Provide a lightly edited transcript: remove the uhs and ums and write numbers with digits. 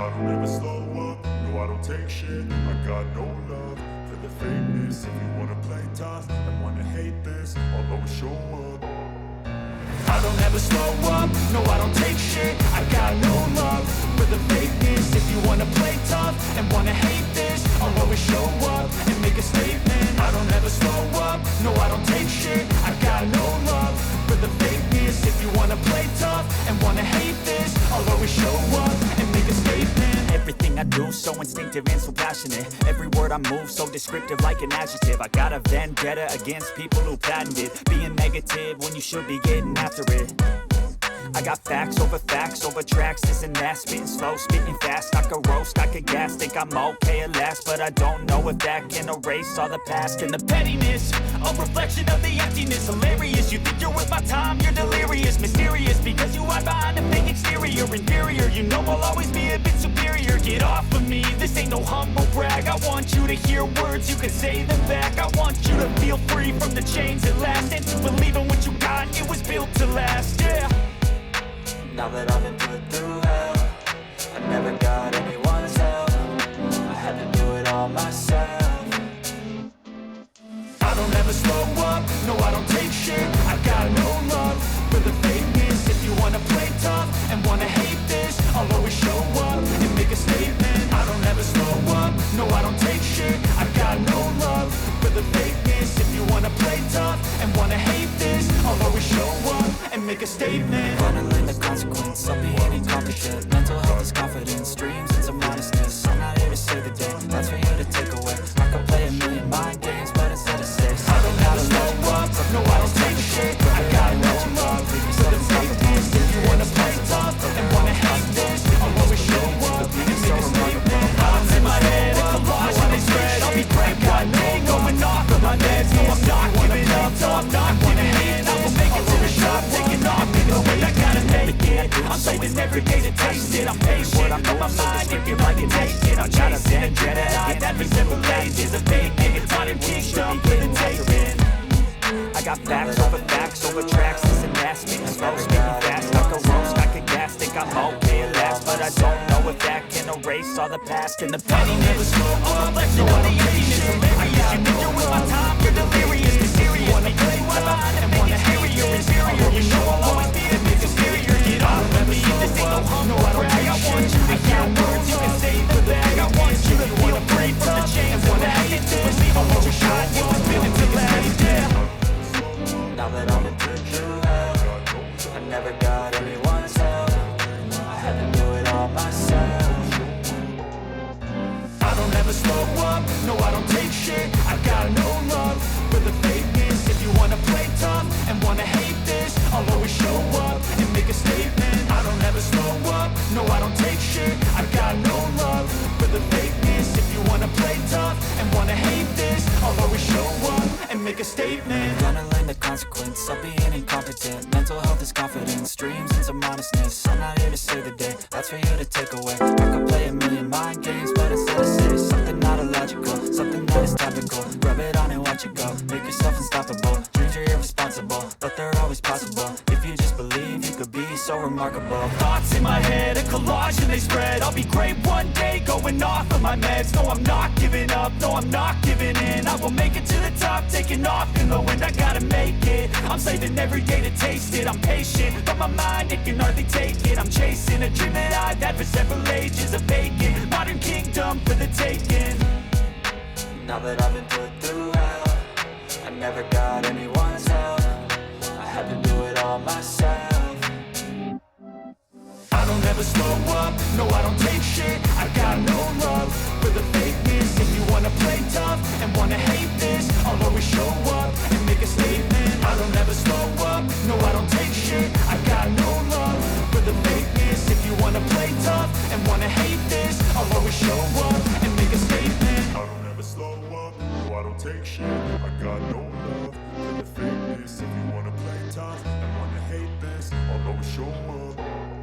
I don't ever slow up, no I don't take shit. I got no love for the fakeness. If you wanna play tough and wanna hate this, I'll always show up. I don't ever slow up, no I don't take shit. I got no love for the fakeness. If you wanna play tough and wanna hate this, I'll always show up and make a statement. I don't ever slow up, no I don't take shit. I got no love for the fakeness. If you wanna play tough and wanna hate this, I'll always show up and make a statement. Everything I do so instinctive and so passionate. Every word I move so descriptive like an adjective. I got a vendetta against people who patented being negative when you should be getting after it. I got facts over tracks, this and that. Spitting slow, spitting fast, I could roast, I could gas. Think I'm okay at last, but I don't know if that can erase all the past. And the pettiness, a reflection of the emptiness. Hilarious, you think you're worth my time, you're delirious. Mysterious, because you hide behind a fake exterior. Inferior, you know I'll always be a bit superior. Get off of me, this ain't no humble brag. I want you to hear words, you can say them back. I want you to feel free from the chains at last, and to believe in what you got, it was built to last, yeah. Now that I've been put through hell, I never got anyone's help. I had to do it all myself. I don't ever slow up, no I don't take shit. I got no love for the fakeness. If you wanna play tough and wanna hate this, I'll always show up and make a statement. I don't ever slow up, no I don't take shit. I got no love for the fakeness. If you wanna play tough and wanna hate this, I'll always show up and make a statement. Funneling the consequence of being incompetent. Mental health is confidence, dreams and some honestness. I'm not here to save the day, that's for you to take away. I could play a million mind games, but instead of say I don't ever slow up, no I don't take shit. I got no love for the fakeness. If you wanna play tough and wanna hate this, I'll always show up and make a statement. Thoughts in my head, a collage when they spread. I'll be great one day, going off of my meds. No I'm not giving up, no I'm not giving in. I will make it to the top, taking off in the way I gotta make it. I'm saving every day to taste it. I'm patient, I know my mind, if you like it, take it. I'm chasing a Jedi, that means several ages of bacon. It's modern kingdom for the taking. I got facts over tracks, this and that. Spitting slow, spitting fast, I could roast, I could gas. Think I'm okay at last, but I don't know if that can erase all the past. And the pettiness, a reflection of the emptiness. Hilarious, you think you're with my time, you're delirious. Mysterious, because you hide behind and wanna hate me, you're inferior. You know I'll always be a bit superior. Get off of me, this ain't no humble brag. I want you to hear words, you can say the bag. I want you to feel free from the chains, wanna hate this. I'll hold your shot, it was built to last, yeah. Now that I've been put through hell, I never got anyone's help. I had to do it all myself. I don't ever slow up, no I don't take shit. I got no love for the fakeness. If you wanna play tough and wanna hate this, I'll always show up and make a statement. I don't ever slow up, no I don't take shit. I got no love for the fakeness. If you wanna play tough and wanna hate this, I'll always show up and make a statement. Gonna learn the consequence of being incompetent. Mental health is confidence, dreams and some honestness. I'm not here to save the day, that's for you to take away. I could play a million mind games, but instead of say something not illogical, something that is topical. Rub it on and watch it go, make yourself unstoppable. Dreams are irresponsible, but they're always possible. If you just believe, you could be so remarkable. Thoughts in my head, a collage and they spread. I'll be great one day, going off of my meds. No I'm not giving up, no I'm not giving in. I will make it to the top, taking off in the wind. I gotta make it, I'm saving every day to taste it. I'm patient, but my mind, it can hardly take it. I'm chasing a dream that I've had for several ages of vacant. Modern kingdom for the taking. Now that I've been put through hell, I never got anyone's help. I had to do it all myself. I don't ever slow up, no I don't take shit. I got no love for the fakeness. If you wanna play tough and wanna hate this, I'll always show up and make a statement. I don't ever slow up, no I don't take shit. I got no love for the fakeness. If you wanna play tough and wanna hate this, I'll always show up and make a statement. I don't ever slow up, no I don't take shit. I got no love for the fakeness. If you wanna play tough and wanna hate this, I'll always show up.